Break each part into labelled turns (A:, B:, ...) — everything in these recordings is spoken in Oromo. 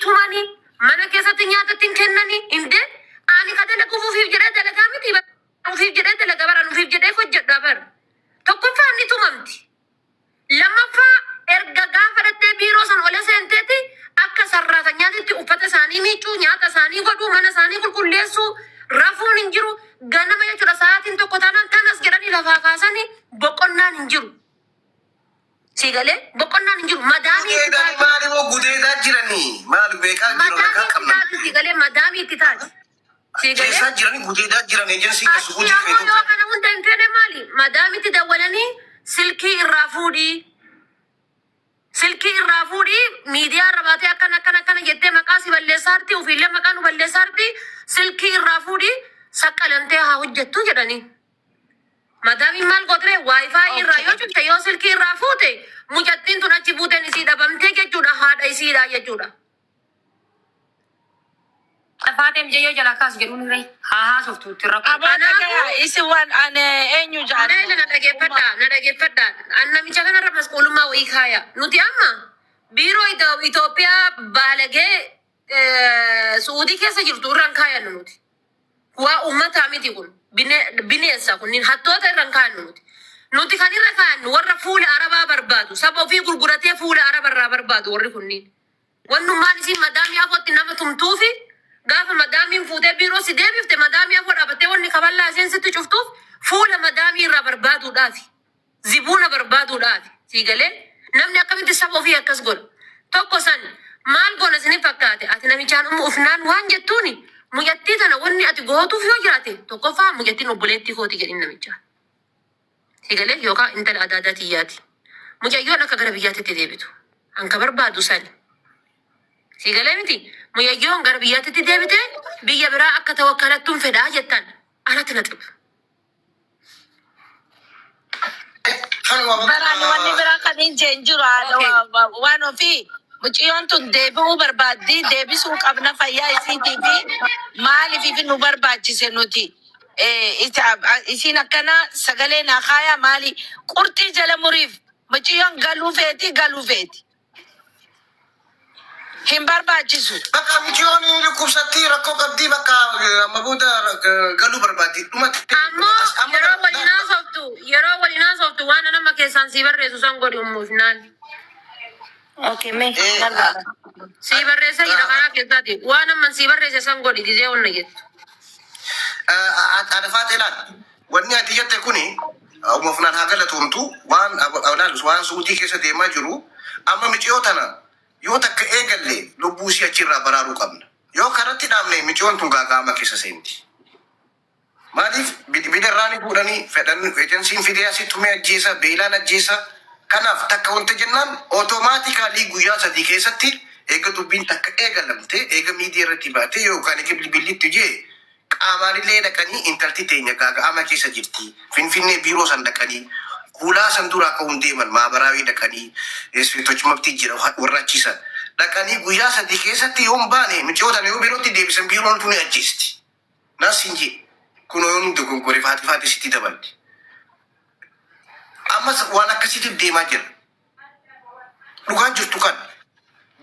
A: tumani mana keessatti nyaatatti hin kennani inde ani kadala kufuufiif jedhee dalagaa miti ufiif jedhee dalagaa bara ufiif jedhee hojjedha bara tokkoffaa ni tumamti lammaffaa erga gaafa dhattee biiroo san ola seenteeti akka sarraata nyaatitti uffata isaanii miicuu nyaata isaanii godhuu mana isaanii qulqulleessuu rafuun hin jiru ganama jechuudha sa'aatiin tokko taanaan kanas jedhanii lafaa kaasanii boqonnaan hin jiru. Sigale boqonnaan hin jiru madaamii itti taati.
B: Maali moo gudeedaa jiranii maali beekaa jiru nagaa qabna.
A: Sigale madaamii itti taati.
B: Keessa jiranii gudeedaa jiran ejensi keessa gudii feetu.
A: Yoo kana hunda hin fedhe maali madaamitti dawwalanii silkii irraa fuudhii. Silkii irraa fuudhii miidiyaa irra baatee akkana jettee maqaa si balleessaarti ofiillee maqaa nu balleessaarti silkii irraa fuudhii saqqalantee haa hojjettu jedhanii. Madaamiin maal godhee waayifaayi irraa yoo cufte yoo silkii irraa fuute mucattiin tun achi buuteen isii dhabamtee jechuudha haadha isiidha jechuudha. Afaateem jeyyoo jala kaas jedhuun irra haa softuutti rakko.
C: Isi waan ane eenyu jaalladha.
A: Na dhageeffadha. Namicha kanarra masquulummaa wayii kaaya. Nuti amma biiroo Itoophiyaa baalagee Suudii keessa jirtu irraan kaayannu nuti. Waa uummataa miti kun. Bineensa kunniin hattoota irraan kaayannu nuti. Nuti kan irra kaayannu warra fuula arabaa barbaadu. Saba ofii gurguratee fuula arabarraa barbaadu warri kunniin. Wannummaan isiin madaamii afootti nama tumtuufi gaafa madaamiin fuutee biiroo si deebifte madaamii afoo dhaabattee wanni kaballaa isheen sitti cuftuuf fuula madaamii irraa barbaaduudhaafi. Zibuuna barbaaduudhaafi. Siigalee namni akkamitti saba ofii akkas godha. Tokko san maal goona isin fakkaate ati namichaan ufnaan waan jettuuni mucattii tana wanni ati gootuuf yoo jiraate tokkoffaa mucattiin obboleettii kooti jedhin namichaan. Siigalee yookaan intala adaadaa tiyyaati. Mucayyoon akka gara biyyaatti deebitu. Hanka barbaadu sani. Siigalee miti mucayyoon gara biyyaatti deebite biyya biraa akka tawakkalattuun fedhaa jettan alatti na xibu.
C: Baraan wanni biraa kan hin jiru waan ofii mucayyoon tun deebi'uu barbaaddi deebisuu qabna fayyaa isiitii fi maaliif nu barbaachise nuti. Isiin akkana sagalee naa kaayaa maali qurxii jala muriif mucayyoon galuu feeti. Hin barbaachisu.
B: Bakka mucayyoon dhukkubsatti rakkoo qabdii bakka amma booda galuu barbaaddi.
A: Ammoo yeroo waliin softu waan nama keessaan si barreessu san godhi ummuufnaan.
C: Okay, me.
A: Si barreessa jira karaa keessaati. Waan amman si barreesse san godhi gizee onna jettu.
B: Adafaa ilaal. Wanni ati jette kuni ummuufnaan haa galatoomtu waan Suudii keessa deemaa jiru amma mucayyoo tana yoo takka eegalle lubbuu ishee achirraa baraaruu qabna. Yoo kanatti dhaabne mucayyoon tun gaagaama keessa seenti. Maaliif bidirraanii fuudhanii fedhan ejensiin fidee asitti tumee ajjeesa beelaan ajjeesa. Kanaaf takka wanta jennaan otomaatikaalii guyyaa 3 keessatti eega dubbiin takka eegalamte eega miidiyaa irratti baate yookaan eega bilbilitti jee qaamaanillee dhaqanii intalti teenya gaaga'ama keessa jirti. Finfinnee biiroo san dhaqanii kuulaa san duraa ka'uun deeman maabaraawii dhaqanii isfitochi mabtii jira warra achiisan dhaqanii guyyaa 3 keessatti yoon baane mucayyoota yoo biirootti deebisan biiroon tuni ajjeesti. Naasin jee kun yoon dogoggore faati sitti dabalti. Ammas waan akkasitti deemaa jira. Dhugaan jirtu kan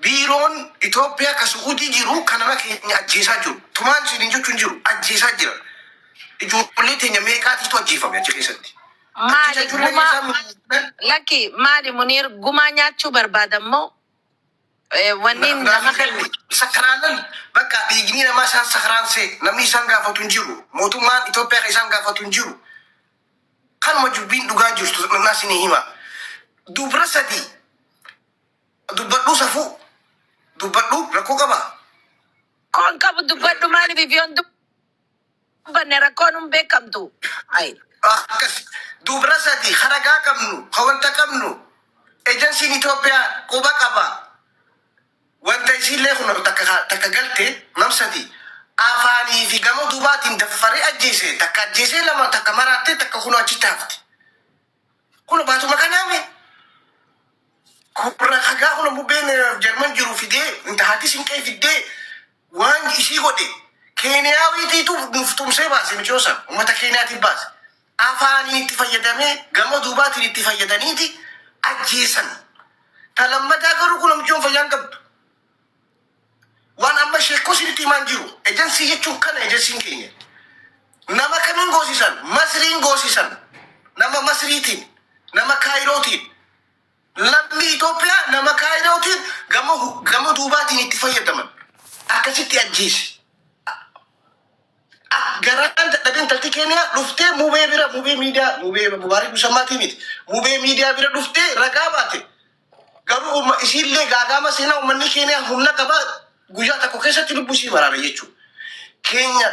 B: biiroon Itoophiyaa ka Suudii jiru kan nama keenya ajjeesaa jiru. Tumaan isin jechuun jiru ajjeesaa jira. Ijoollee teenya meeqaatitu ajjeefame achi keessatti.
C: Maali Muniir gumaa nyaachuu barbaadammoo wanni nama
B: sakaraanan bakka dhiigni namaa isaan sakaraansee namni isaan gaafatu hin jiru. Mootummaan Itoophiyaa kan isaan gaafatu hin jiru. Kanuma jubbiin dhugaa jirtu naasini hima. Dubra sadii dubbadhu safuu dubbadhu rakkoo qaba.
C: Koon qabu dubbadhu maaliif yoon dubbanne rakkoon hin beekamtu.
B: Akkas dubra sadii haragaa qabnu hawanta qabnu ejensiin Itoophiyaa quba qaba. Wanta isiillee kun takka galte nam sadii afaanii fi gama duubaatiin daffaree ajjeese takka ajjeesee lama takka maraattee takka kunoo achi taafte. Kun baatuma kanaame. Kurra kagaa kun bubbeen Jarman jiru fidee intahaati sinqee fidee waan isii godhe Keeniyaawitiitu nuftumsee baase michoosan uummata Keeniyaatiif baase. Afaanii itti fayyadamee gama duubaatiin itti fayyadaniiti ajjeesan. Talammataa garuu kun michoon fayyaan qabdu. jiru. Ejensi jechuun kana ejensiin keenya. Nama kamiin goosisan? Masriin goosisan. Nama Masriitiin, nama Kaayirootiin. Lammii Itoophiyaa nama Kaayirootiin gama duubaatiin itti fayyadaman. Akkasitti ajjeesi. Garaan dadhabeen talti keenya dhuftee mubee bira, mubee miidiyaa, mubee Mubaarik Musammaatii miti. Mubee miidiyaa bira dhuftee ragaa baate. Garuu isiillee gaagama seenaa uummanni keenya humna qaba guyyaa tokko keessatti lubbuu isii baraara jechuudha. Keenya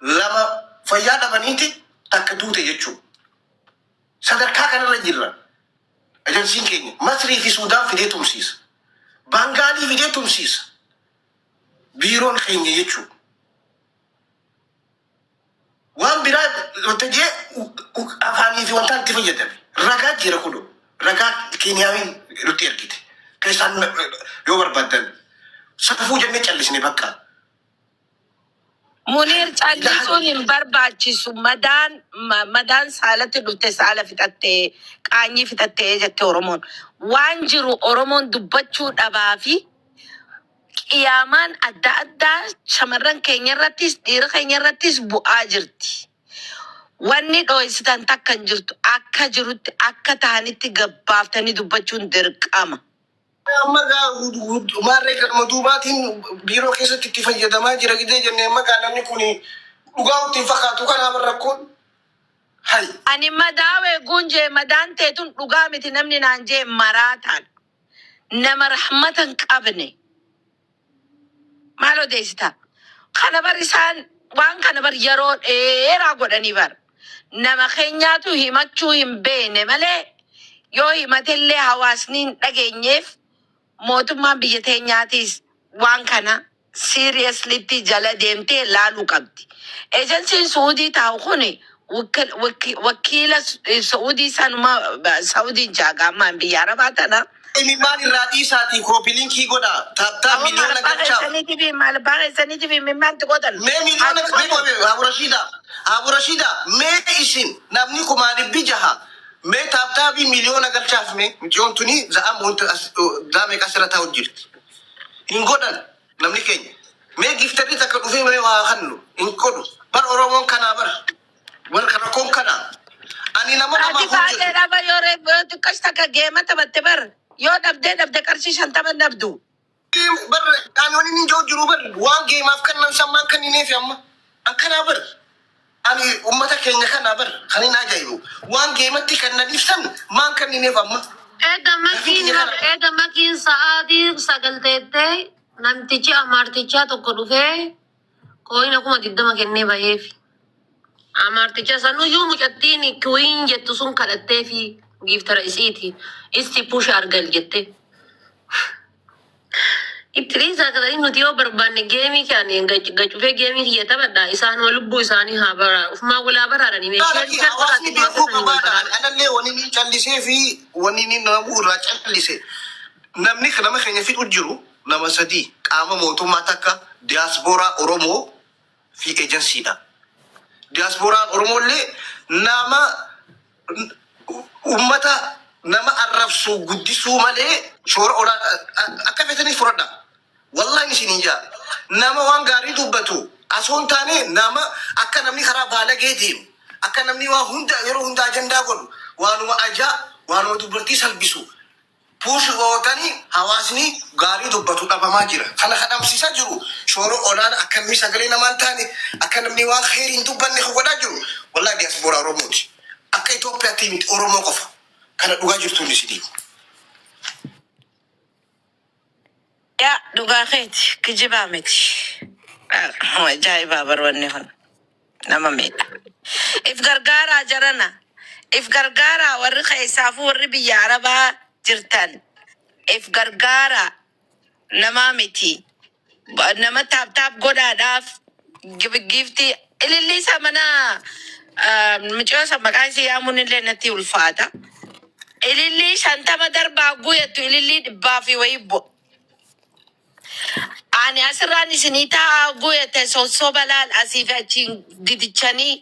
B: lama fayyaa dhabaniiti takka duute jechuudha. Sadarkaa kanarra jirra. Ejensiin keenya Masrii fi Suudaan fidee tumsiisa. Bangaalii fidee tumsiisa. Biiroon keenya jechuudha. Waan biraa wanta jee afaanii fi wantaan itti fayyadame. Ragaa jira kudu. Ragaa Keeniyaawiin nutti ergite. Keessaan yoo barbaadan safuu jennee callisne bakka.
C: Munir callisuun hin barbaachisu. Madaan saalatti dhufte saala fixattee qaanyii fixattee jette Oromoon. Waan jiru Oromoon dubbachuu dhabaa fi qiyaamaan adda addaa shamarran keenya irrattis dhiira keenya irrattis bu'aa jirti. Wanni dho'isitan takka hin jirtu akka jirutti akka ta'anitti gabbaaftanii dubbachuun dirqama.
B: Amma maarree galma duubaatiin biiroo keessatti itti fayyadamaa jira gidee jennee magaalamni kun dhugaa ittiin fakkaatu kanaaf rakkoon. Hai.
C: Ani madaawee gunjee madaan teetun dhugaa miti namni naan jee maraataan nama rahmatan qabne. Maal odeessita? Kana bar isaan waan kana bar yeroo dheeraa godhanii bar. Nama keenyaatu himachuu hin beekne malee yoo himatellee hawaasni hin dhageenyeef mootummaan biyya teenyaatis waan kana seriously jala deemtee laaluu qabdi. Ejensiin Suudii taa'u kuni wakiila Suudii sanuma Saudiin jaagammaan biyya Arabaa tana.
B: Mimmaan irraa dhiisaatii koopiliinkii godha. Taaptaa miliyoona galchaa.
C: Maal bareessaniitiif mimmaanti godhan.
B: Mee miliyoona galchaa. Abu Rashida, mee isin namni kumaa dhibbi jaha. Mee taaptaabii miliyoona galchaaf mee micoon tuni za'am wanta daamee qasira taa'u jirti. Hin godhan namni keenya. Mee giftarri takka dhufee mee waa hannu hin godhu. Bar Oromoon kanaa bar. Bar rakkoon kanaa. Ani nama
C: hojjetu. Ati baay'ee dhaba yoo xiqqas takka geema taphatte bar. Yoo dhabdee qarshii 50 dhabdu.
B: Bar ani ni jiru bar waan geemaaf kannan sammaan kannineef amma. Akkanaa bar. Ani ummata keenya kana bar kanin ajaa'ibu waan geematti kannan ibsan maan kannineef amma.
A: Makiin sa'aatii sagalteettee namtichi amaartichaa tokko dhufee kooyina 20 kennee baheefi. Amaarticha sanuyyuu mucattiin kuwiin jettu sun kadhatteefi giftara isiiti. Isti push argal jette. Ittiriisa kadhanii nuti yoo barbaanne geemii kaanii gacufee geemii kiyya taphadha. Isaan lubbuu isaanii haa baraa. Ufumaa walaa baraaranii.
B: Hawaasni beekuu qabaadha. Anallee wanni ni callisee fi wanni ni namuu irraa callise. Namni nama keenya fixu jiru nama sadii qaama mootummaa takka diyaasbooraa Oromoo fi ejensiidha. Diyaasbooraan Oromollee nama ummata nama arrabsu guddisuu malee shoora olaanaa akka feetanii fudhadha. Wallahi isin jaa nama waan gaarii dubbatu asoon taane nama akka namni karaa baalagee deemu akka namni waa hunda yeroo hunda ajandaa godhu waanuma ajaa waanuma dubartii salbisu puushi gootanii hawaasni gaarii dubbatu dhabamaa jira. Kana kadhamsiisaa jiru shoora olaanaa akka namni sagalee namaan taane akka namni waan khayriin dubbanne godhaa jiru. Wallahi diyaasbooraa Oromooti. Akka Itoophiyaatti miti Oromoo qofa. Kana dhugaa jirtuun isinii.
C: Yaa dhugaa keeti kijibaa miti. Ajaa'ibaa barwanne kun nama meedha. If gargaaraa jarana. If gargaaraa warri keessaafuu warri biyya Arabaa jirtan. If gargaaraa nama miti. Nama taap godhaadhaaf giftii ililliisa mana mucoosa maqaan isii yaamuun illee natti ulfaata. Ilillii 50 darbaa guyyattu ilillii 100 fi wayibbo. Ani asirraan isinii taa'aa guyyate sosoba laal asiif achiin didichanii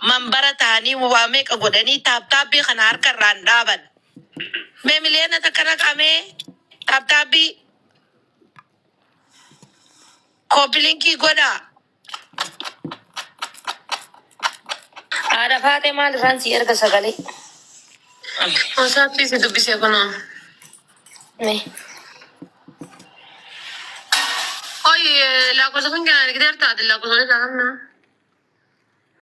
C: manbara ta'anii waa meeqa godhanii taaptaabbii kana harka irraan dhaaban. Mee miliyoona takka naqamee taaptaabbii Koppilinkii godhaa.
A: Haadha faatee maal irraan si erga sagalee? Wasaappi si dubbisee kunoo. Oye, la cosa fue que la taate la cosa de la